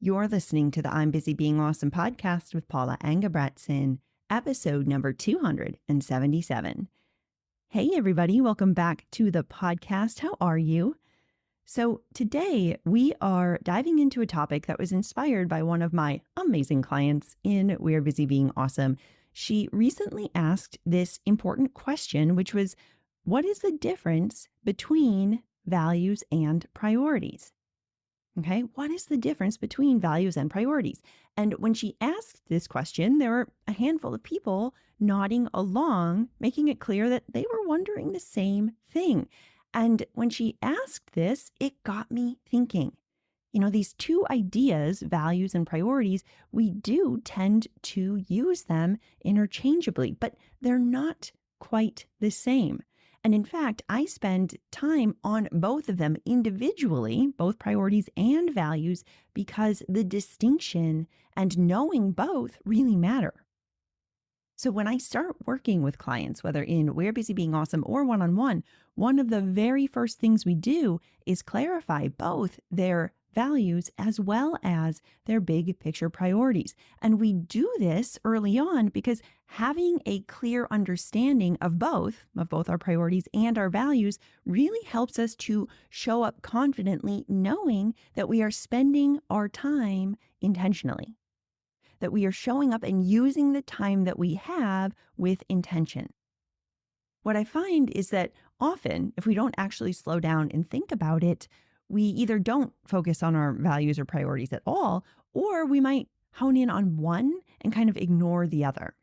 You're listening to the I'm Busy Being Awesome podcast with Paula Engebretson, episode number 277. Hey, everybody. Welcome back to the podcast. How are you? So today we are diving into a topic that was inspired by one of my amazing clients in We're Busy Being Awesome. She recently asked this important question, which was, what is the difference between values and priorities? Okay, what is the difference between values and priorities? And when she asked this question, there were a handful of people nodding along, making it clear that they were wondering the same thing. And when she asked this, it got me thinking. These two ideas, values and priorities, we do tend to use them interchangeably, but they're not quite the same. And in fact, I spend time on both of them individually, both priorities and values, because the distinction and knowing both really matter. So when I start working with clients, whether in We're Busy Being Awesome or one-on-one, one of the very first things we do is clarify both their values as well as their big picture priorities. And we do this early on because having a clear understanding of both our priorities and our values really helps us to show up confidently, knowing that we are spending our time intentionally, that we are showing up and using the time that we have with intention. What I find is that often, if we don't actually slow down and think about it, we either don't focus on our values or priorities at all, or we might hone in on one and kind of ignore the other.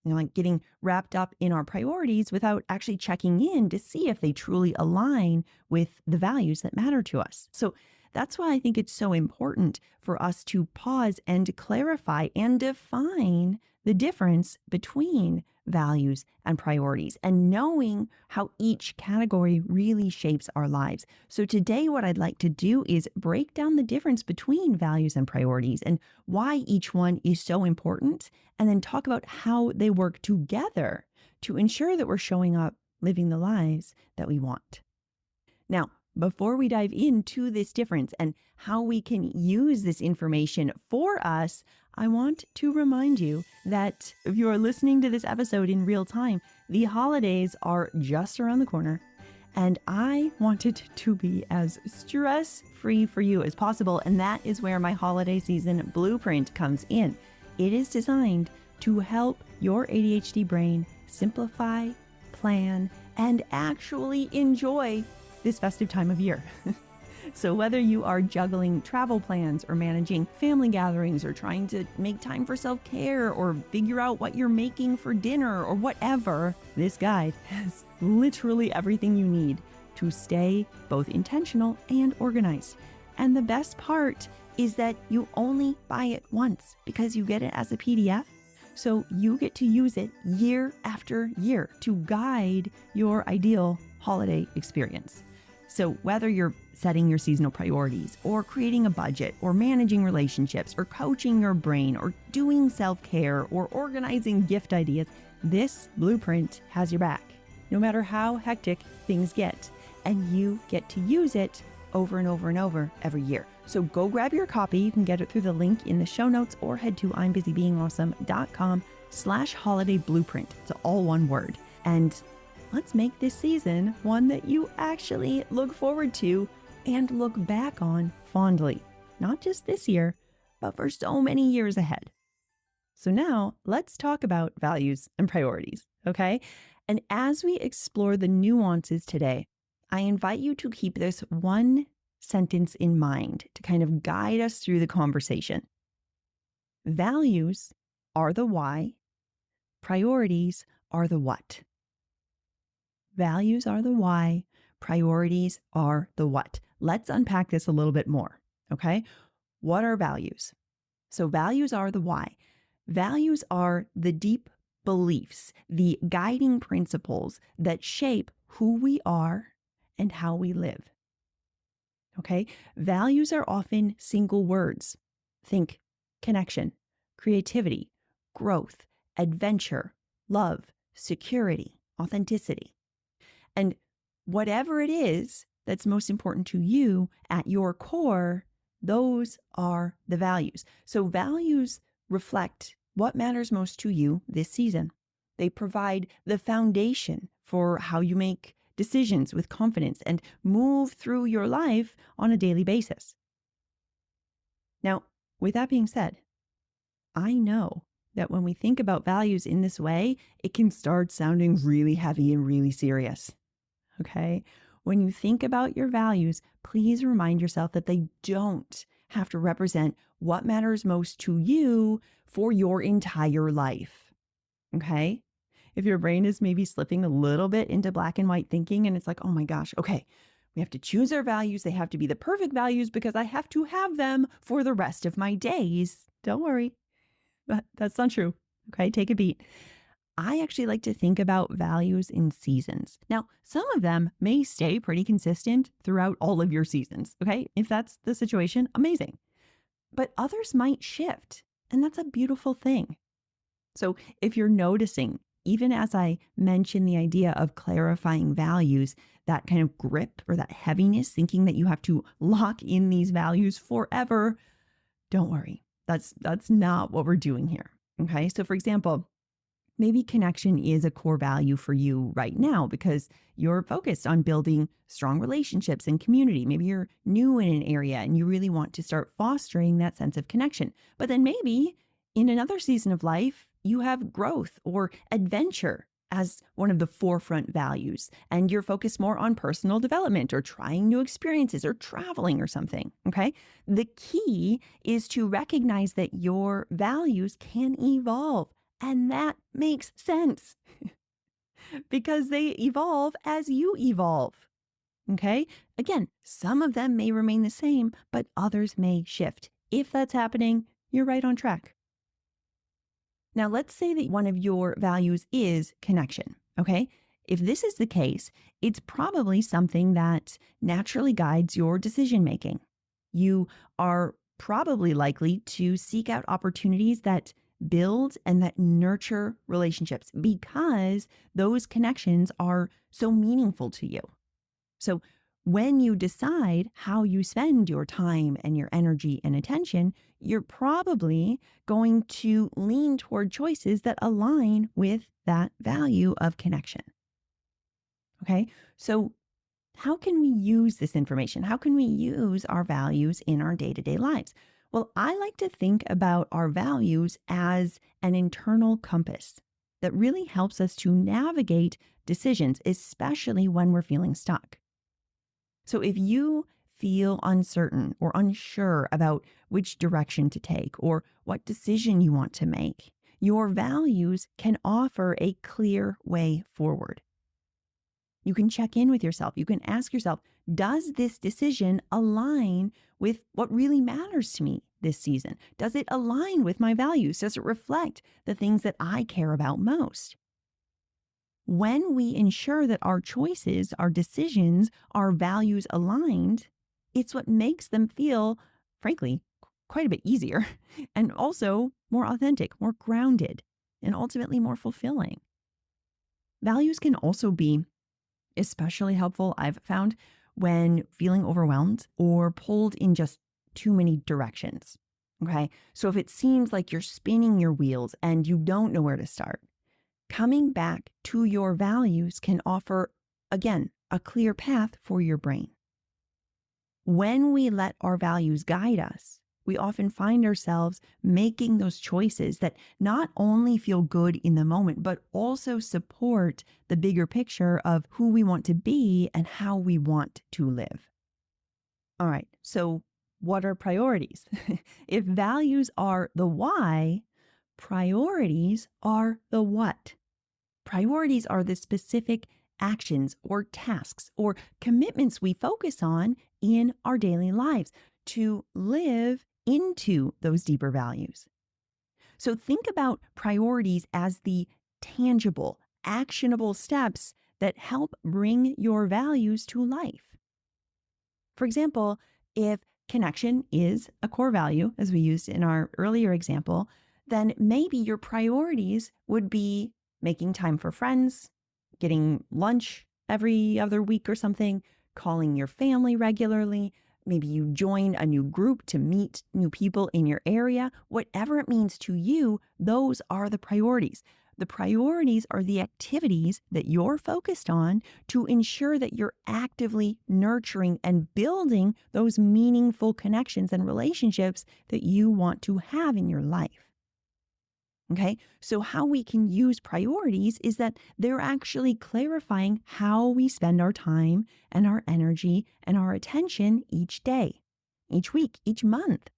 Like getting wrapped up in our priorities without actually checking in to see if they truly align with the values that matter to us. So that's why I think it's so important for us to pause and clarify and define the difference between values and priorities and knowing how each category really shapes our lives. So today, what I'd like to do is break down the difference between values and priorities and why each one is so important, and then talk about how they work together to ensure that we're showing up living the lives that we want. Now, before we dive into this difference and how we can use this information for us, I want to remind you that if you are listening to this episode in real time, the holidays are just around the corner, and I want it to be as stress-free for you as possible, and that is where my holiday season blueprint comes in. It is designed to help your ADHD brain simplify, plan, and actually enjoy this festive time of year. So whether you are juggling travel plans or managing family gatherings or trying to make time for self-care or figure out what you're making for dinner or whatever, this guide has literally everything you need to stay both intentional and organized. And the best part is that you only buy it once because you get it as a PDF. So you get to use it year after year to guide your ideal holiday experience. So whether you're setting your seasonal priorities or creating a budget or managing relationships or coaching your brain or doing self-care or organizing gift ideas, this blueprint has your back, no matter how hectic things get. And you get to use it over and over and over every year. So go grab your copy. You can get it through the link in the show notes or head to I'mBusyBeingAwesome.com/holiday blueprint. It's all one word. And let's make this season one that you actually look forward to and look back on fondly, not just this year, but for so many years ahead. So now let's talk about values and priorities, okay? And as we explore the nuances today, I invite you to keep this one sentence in mind to kind of guide us through the conversation. Values are the why, priorities are the what. Values are the why, priorities are the what. Let's unpack this a little bit more, okay? What are values? So values are the why. Values are the deep beliefs, the guiding principles that shape who we are and how we live. Okay? Values are often single words. Think connection, creativity, growth, adventure, love, security, authenticity. And whatever it is that's most important to you at your core, Those are the values. So values reflect what matters most to you this season. They provide the foundation for how you make decisions with confidence and move through your life on a daily basis. Now, with that being said, I know that when we think about values in this way, it can start sounding really heavy and really serious. Okay? When you think about your values, please remind yourself that they don't have to represent what matters most to you for your entire life. Okay? If your brain is maybe slipping a little bit into black and white thinking and it's like, oh my gosh, okay, we have to choose our values. They have to be the perfect values because I have to have them for the rest of my days. Don't worry. That's not true. Okay, take a beat. I actually like to think about values in seasons. Now, some of them may stay pretty consistent throughout all of your seasons. Okay, if that's the situation, amazing. But others might shift, and that's a beautiful thing. So if you're noticing, even as I mention the idea of clarifying values, that kind of grip or that heaviness, thinking that you have to lock in these values forever, don't worry. That's not what we're doing here. Okay. So for example, maybe connection is a core value for you right now because you're focused on building strong relationships and community. Maybe you're new in an area and you really want to start fostering that sense of connection. But then maybe in another season of life, you have growth or adventure as one of the forefront values, and you're focused more on personal development or trying new experiences or traveling or something, okay? The key is to recognize that your values can evolve, and that makes sense because they evolve as you evolve, okay? Again, some of them may remain the same, but others may shift. If that's happening, you're right on track. Now, let's say that one of your values is connection, okay? If this is the case, it's probably something that naturally guides your decision making. You are probably likely to seek out opportunities that build and that nurture relationships because those connections are so meaningful to you. So when you decide how you spend your time and your energy and attention, you're probably going to lean toward choices that align with that value of connection. Okay, so how can we use this information? How can we use our values in our day-to-day lives? Well, I like to think about our values as an internal compass that really helps us to navigate decisions, especially when we're feeling stuck. So if you feel uncertain or unsure about which direction to take or what decision you want to make, your values can offer a clear way forward. You can check in with yourself. You can ask yourself, does this decision align with what really matters to me this season? Does it align with my values? Does it reflect the things that I care about most? When we ensure that our choices, our decisions, our values aligned, it's what makes them feel, frankly, quite a bit easier and also more authentic, more grounded, and ultimately more fulfilling. Values can also be especially helpful, I've found, when feeling overwhelmed or pulled in just too many directions. Okay. So if it seems like you're spinning your wheels and you don't know where to start, coming back to your values can offer, again, a clear path for your brain. When we let our values guide us, we often find ourselves making those choices that not only feel good in the moment, but also support the bigger picture of who we want to be and how we want to live. All right, so what are priorities? If values are the why, priorities are the what. Priorities are the specific actions or tasks or commitments we focus on in our daily lives to live into those deeper values. So think about priorities as the tangible, actionable steps that help bring your values to life. For example, if connection is a core value, as we used in our earlier example, then maybe your priorities would be making time for friends, getting lunch every other week or something, calling your family regularly, Maybe you join a new group to meet new people in your area. Whatever it means to you, those are the priorities. The priorities are the activities that you're focused on to ensure that you're actively nurturing and building those meaningful connections and relationships that you want to have in your life. Okay, so how we can use priorities is that they're actually clarifying how we spend our time and our energy and our attention each day, each week, each month.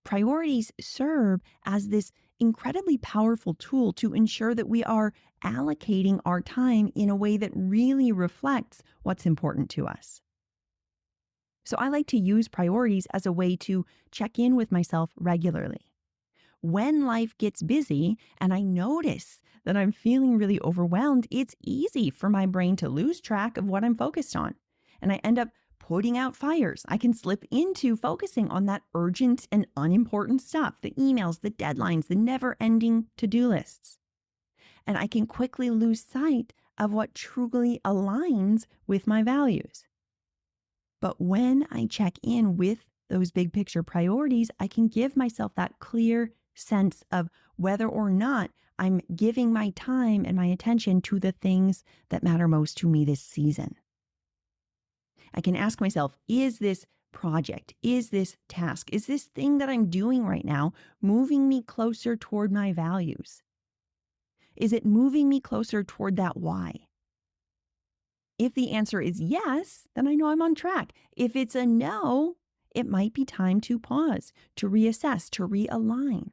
Priorities serve as this incredibly powerful tool to ensure that we are allocating our time in a way that really reflects what's important to us. So I like to use priorities as a way to check in with myself regularly. When life gets busy and I notice that I'm feeling really overwhelmed, it's easy for my brain to lose track of what I'm focused on. And I end up putting out fires. I can slip into focusing on that urgent and unimportant stuff, the emails, the deadlines, the never-ending to-do lists. And I can quickly lose sight of what truly aligns with my values. But when I check in with those big picture priorities, I can give myself that clear sense of whether or not I'm giving my time and my attention to the things that matter most to me this season. I can ask myself, is this project, is this task, is this thing that I'm doing right now moving me closer toward my values? Is it moving me closer toward that why? If the answer is yes, then I know I'm on track. If it's a no, it might be time to pause, to reassess, to realign.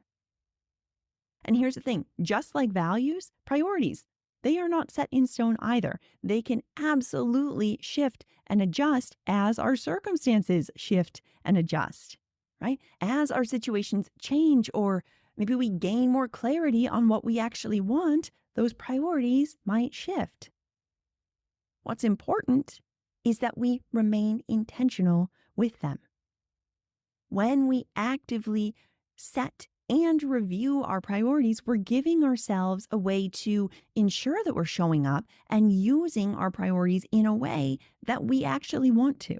And here's the thing, just like values, priorities, they are not set in stone either. They can absolutely shift and adjust as our circumstances shift and adjust, right? As our situations change, or maybe we gain more clarity on what we actually want, those priorities might shift. What's important is that we remain intentional with them. When we actively set and review our priorities, we're giving ourselves a way to ensure that we're showing up and using our priorities in a way that we actually want to.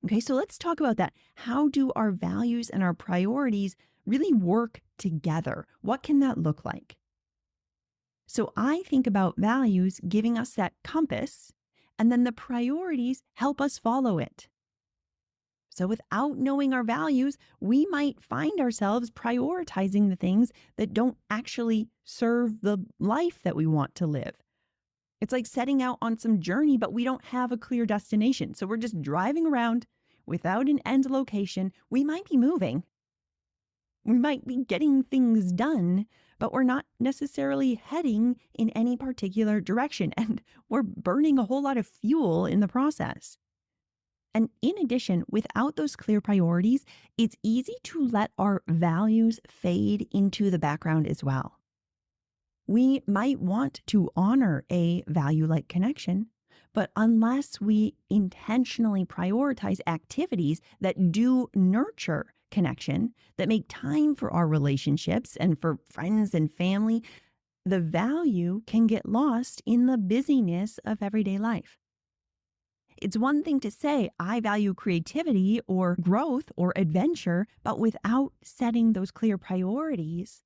Okay, so let's talk about that. How do our values and our priorities really work together? What can that look like? So I think about values giving us that compass, and then the priorities help us follow it. So without knowing our values, we might find ourselves prioritizing the things that don't actually serve the life that we want to live. It's like setting out on some journey, but we don't have a clear destination. So we're just driving around without an end location. We might be moving. We might be getting things done, but we're not necessarily heading in any particular direction. And we're burning a whole lot of fuel in the process. And in addition, without those clear priorities, it's easy to let our values fade into the background as well. We might want to honor a value-like connection, but unless we intentionally prioritize activities that do nurture connection, that make time for our relationships and for friends and family, the value can get lost in the busyness of everyday life. It's one thing to say, I value creativity or growth or adventure, but without setting those clear priorities,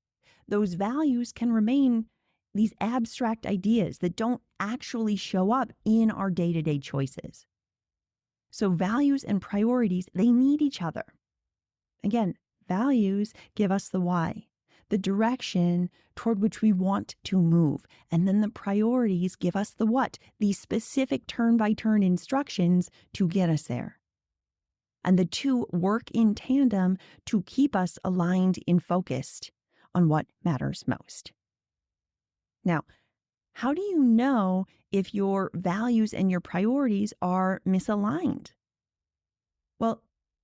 those values can remain these abstract ideas that don't actually show up in our day-to-day choices. So values and priorities, they need each other. Again, values give us the why, the direction toward which we want to move. And then the priorities give us the what, the specific turn-by-turn instructions to get us there. And the two work in tandem to keep us aligned and focused on what matters most. Now, how do you know if your values and your priorities are misaligned? Well,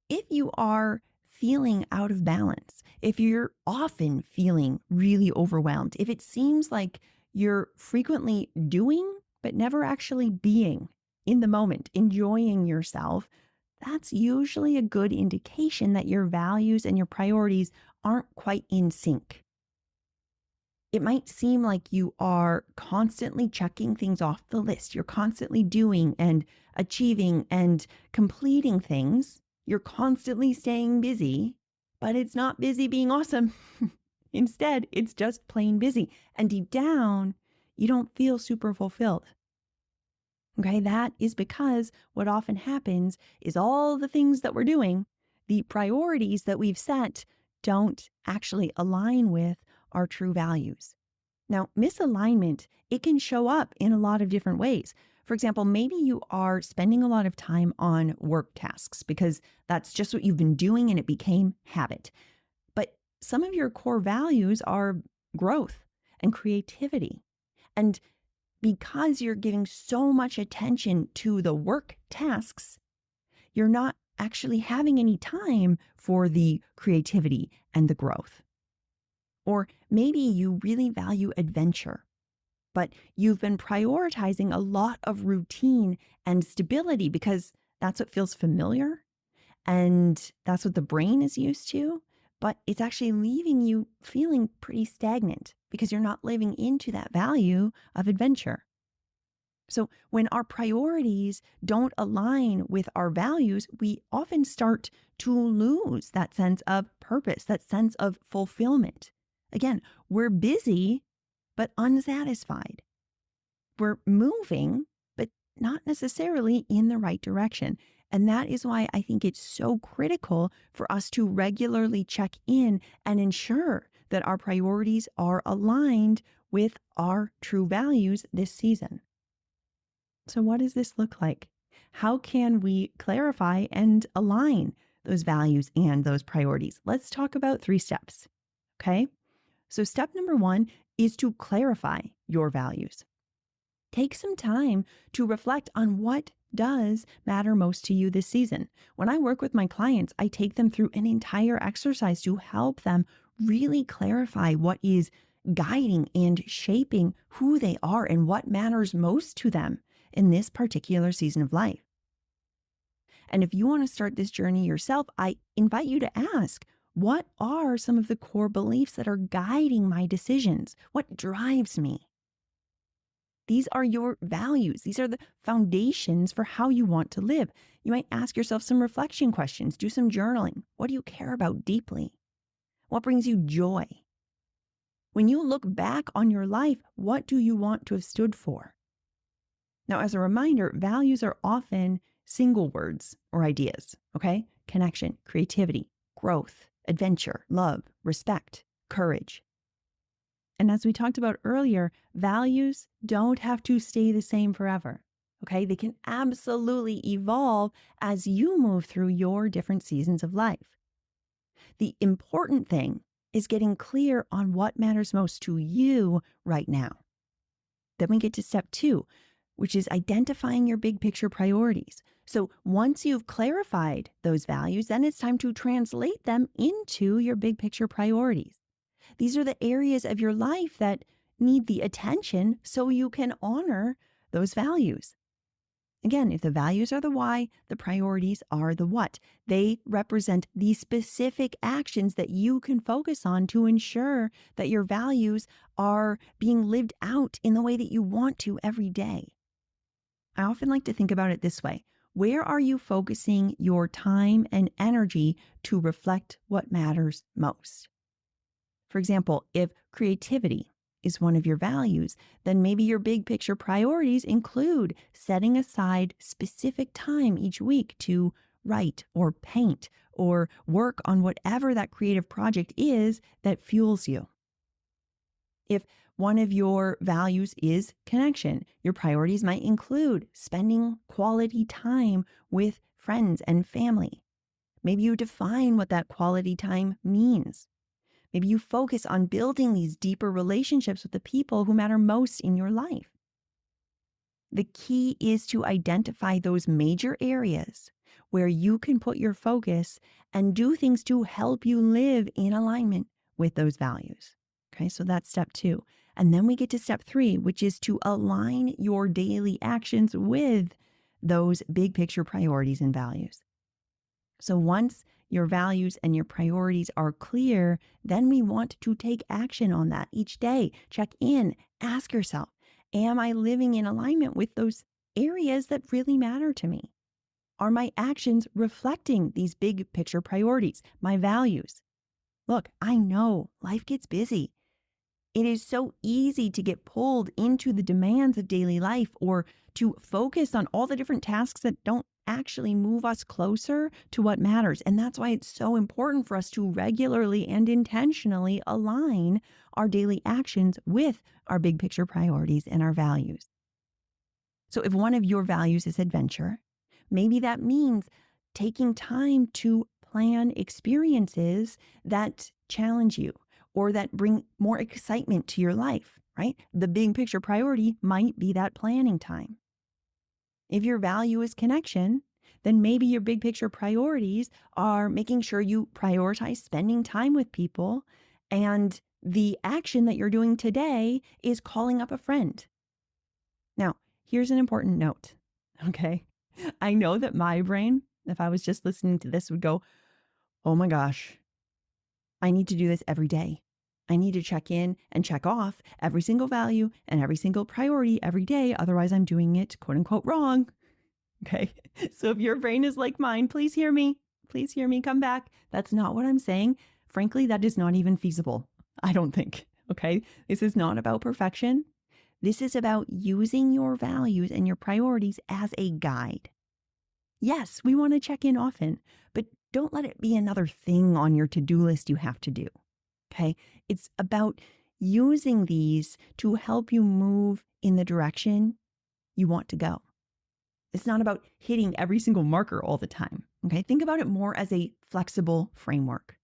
if you are feeling out of balance, if you're often feeling really overwhelmed, if it seems like you're frequently doing but never actually being in the moment, enjoying yourself, that's usually a good indication that your values and your priorities aren't quite in sync. It might seem like you are constantly checking things off the list. You're constantly doing and achieving and completing things. You're constantly staying busy, but it's not busy being awesome. Instead, it's just plain busy. And deep down, you don't feel super fulfilled. Okay, that is because what often happens is all the things that we're doing, the priorities that we've set, don't actually align with our true values. Now, misalignment, it can show up in a lot of different ways. For example, maybe you are spending a lot of time on work tasks because that's just what you've been doing and it became habit. But some of your core values are growth and creativity. And because you're giving so much attention to the work tasks, you're not actually having any time for the creativity and the growth. Or maybe you really value adventure, but you've been prioritizing a lot of routine and stability because that's what feels familiar and that's what the brain is used to. But it's actually leaving you feeling pretty stagnant because you're not living into that value of adventure. So when our priorities don't align with our values, we often start to lose that sense of purpose, that sense of fulfillment. Again, we're busy, but unsatisfied. We're moving, but not necessarily in the right direction. And that is why I think it's so critical for us to regularly check in and ensure that our priorities are aligned with our true values this season. So what does this look like? How can we clarify and align those values and those priorities? Let's talk about 3 steps. Okay. So step number 1 is to clarify your values. Take some time to reflect on what does matter most to you this season. When I work with my clients, I take them through an entire exercise to help them really clarify what is guiding and shaping who they are and what matters most to them in this particular season of life. And if you want to start this journey yourself, I invite you to ask, what are some of the core beliefs that are guiding my decisions? What drives me? These are your values. These are the foundations for how you want to live. You might ask yourself some reflection questions, do some journaling. What do you care about deeply? What brings you joy? When you look back on your life, what do you want to have stood for? Now, as a reminder, values are often single words or ideas, okay? Connection, creativity, growth, adventure, love, respect, courage. And as we talked about earlier, values don't have to stay the same forever, okay? They can absolutely evolve as you move through your different seasons of life. The important thing is getting clear on what matters most to you right now. Then we get to step 2, which is identifying your big picture priorities. So once you've clarified those values, then it's time to translate them into your big picture priorities. These are the areas of your life that need the attention so you can honor those values. Again, if the values are the why, the priorities are the what. They represent the specific actions that you can focus on to ensure that your values are being lived out in the way that you want to every day. I often like to think about it this way. Where are you focusing your time and energy to reflect what matters most? For example, if creativity is one of your values, then maybe your big picture priorities include setting aside specific time each week to write or paint or work on whatever that creative project is that fuels you. If one of your values is connection, your priorities might include spending quality time with friends and family. Maybe you define what that quality time means. Maybe you focus on building these deeper relationships with the people who matter most in your life. The key is to identify those major areas where you can put your focus and do things to help you live in alignment with those values. Okay, so that's step 2. And then we get to step 3, which is to align your daily actions with those big picture priorities and values. So once your values and your priorities are clear, then we want to take action on that each day. Check in, ask yourself, am I living in alignment with those areas that really matter to me? Are my actions reflecting these big picture priorities, my values? Look, I know life gets busy. It is so easy to get pulled into the demands of daily life or to focus on all the different tasks that don't actually move us closer to what matters. And that's why it's so important for us to regularly and intentionally align our daily actions with our big picture priorities and our values. So if one of your values is adventure, maybe that means taking time to plan experiences that challenge you or that bring more excitement to your life, right? The big picture priority might be that planning time. If your value is connection, then maybe your big picture priorities are making sure you prioritize spending time with people, and the action that you're doing today is calling up a friend. Now, here's an important note, okay? I know that my brain, if I was just listening to this, would go, oh my gosh, I need to do this every day. I need to check in and check off every single value and every single priority every day. Otherwise, I'm doing it, quote unquote, wrong. Okay. So if your brain is like mine, please hear me. Please hear me. Come back. That's not what I'm saying. Frankly, that is not even feasible. I don't think. Okay. This is not about perfection. This is about using your values and your priorities as a guide. Yes, we want to check in often, but don't let it be another thing on your to-do list you have to do. Okay. It's about using these to help you move in the direction you want to go. It's not about hitting every single marker all the time. Okay. Think about it more as a flexible framework.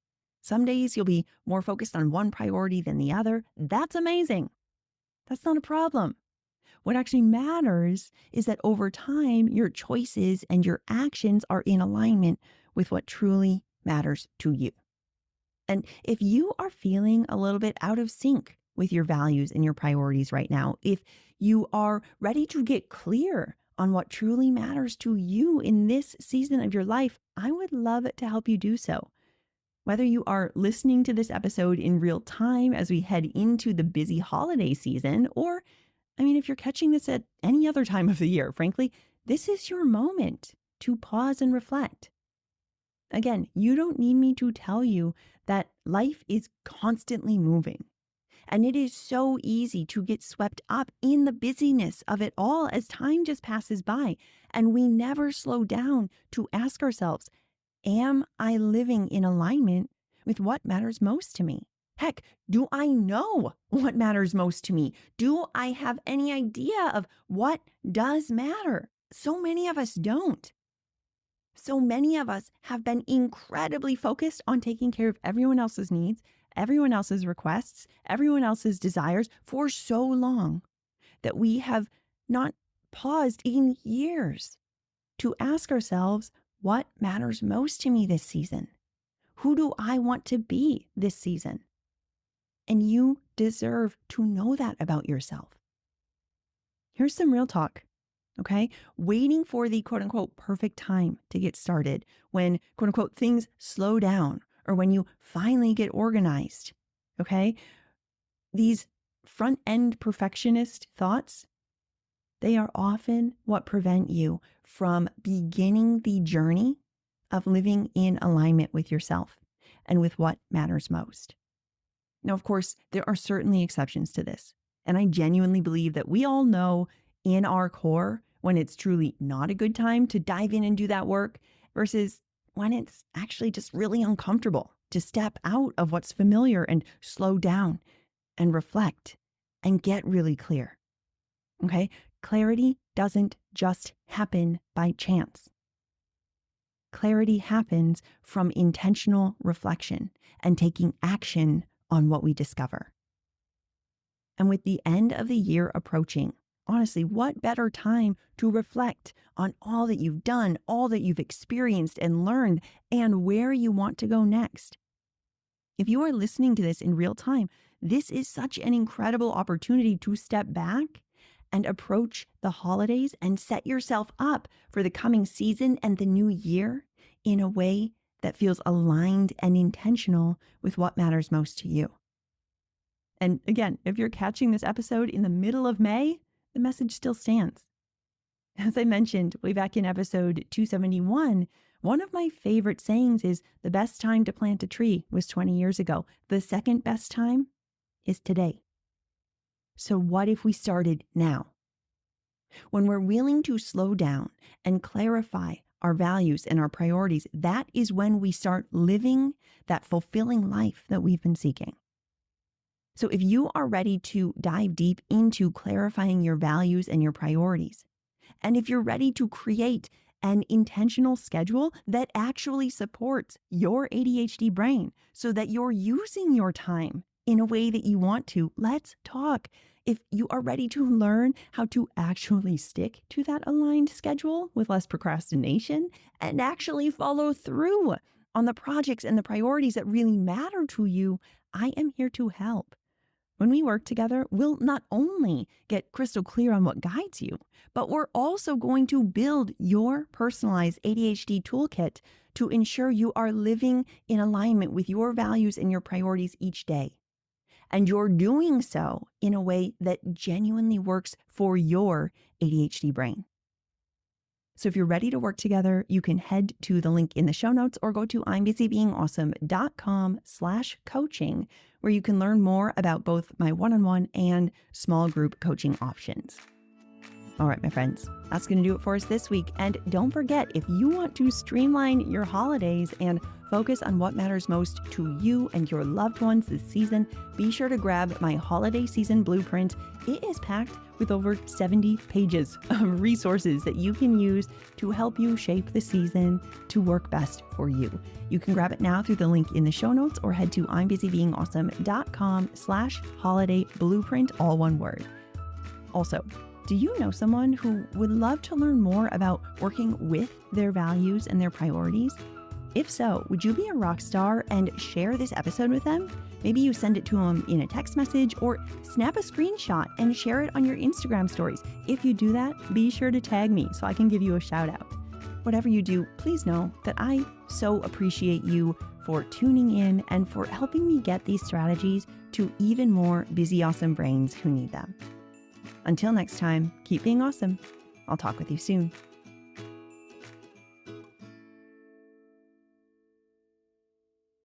Some days you'll be more focused on one priority than the other. That's amazing. That's not a problem. What actually matters is that over time, your choices and your actions are in alignment with what truly matters to you. And if you are feeling a little bit out of sync with your values and your priorities right now, if you are ready to get clear on what truly matters to you in this season of your life, I would love to help you do so. Whether you are listening to this episode in real time as we head into the busy holiday season, or if you're catching this at any other time of the year, frankly, this is your moment to pause and reflect. Again, you don't need me to tell you that life is constantly moving. And it is so easy to get swept up in the busyness of it all as time just passes by. And we never slow down to ask ourselves, am I living in alignment with what matters most to me? Heck, do I know what matters most to me? Do I have any idea of what does matter? So many of us don't. So many of us have been incredibly focused on taking care of everyone else's needs, everyone else's requests, everyone else's desires for so long that we have not paused in years to ask ourselves, what matters most to me this season? Who do I want to be this season? And you deserve to know that about yourself. Here's some real talk, okay? Waiting for the quote unquote perfect time to get started, when quote unquote things slow down, or when you finally get organized, okay? These front end perfectionist thoughts, they are often what prevent you from beginning the journey of living in alignment with yourself and with what matters most. Now, of course, there are certainly exceptions to this. And I genuinely believe that we all know in our core when it's truly not a good time to dive in and do that work versus when it's actually just really uncomfortable to step out of what's familiar and slow down and reflect and get really clear. Okay? Clarity doesn't just happen by chance. Clarity happens from intentional reflection and taking action on what we discover. And with the end of the year approaching, honestly, what better time to reflect on all that you've done, all that you've experienced and learned, and where you want to go next? If you are listening to this in real time, this is such an incredible opportunity to step back and approach the holidays and set yourself up for the coming season and the new year in a way that feels aligned and intentional with what matters most to you. And again, if you're catching this episode in the middle of May, the message still stands. As I mentioned way back in episode 271, one of my favorite sayings is the best time to plant a tree was 20 years ago. The second best time is today. So what if we started now? When we're willing to slow down and clarify our values and our priorities, that is when we start living that fulfilling life that we've been seeking. So if you are ready to dive deep into clarifying your values and your priorities, and if you're ready to create an intentional schedule that actually supports your ADHD brain so that you're using your time in a way that you want to, let's talk. If you are ready to learn how to actually stick to that aligned schedule with less procrastination and actually follow through on the projects and the priorities that really matter to you, I am here to help. When we work together, we'll not only get crystal clear on what guides you, but we're also going to build your personalized ADHD toolkit to ensure you are living in alignment with your values and your priorities each day. And you're doing so in a way that genuinely works for your ADHD brain. So if you're ready to work together, you can head to the link in the show notes or go to I'mBusyBeingAwesome.com/coaching, where you can learn more about both my one-on-one and small group coaching options. All right, my friends, that's going to do it for us this week. And don't forget, if you want to streamline your holidays and focus on what matters most to you and your loved ones this season, be sure to grab my holiday season blueprint. It is packed with over 70 pages of resources that you can use to help you shape the season to work best for you. You can grab it now through the link in the show notes or head to I'mBusyBeingAwesome.com/holiday blueprint, all one word. Also, do you know someone who would love to learn more about working with their values and their priorities? If so, would you be a rock star and share this episode with them? Maybe you send it to them in a text message or snap a screenshot and share it on your Instagram stories. If you do that, be sure to tag me so I can give you a shout out. Whatever you do, please know that I so appreciate you for tuning in and for helping me get these strategies to even more busy, awesome brains who need them. Until next time, keep being awesome. I'll talk with you soon.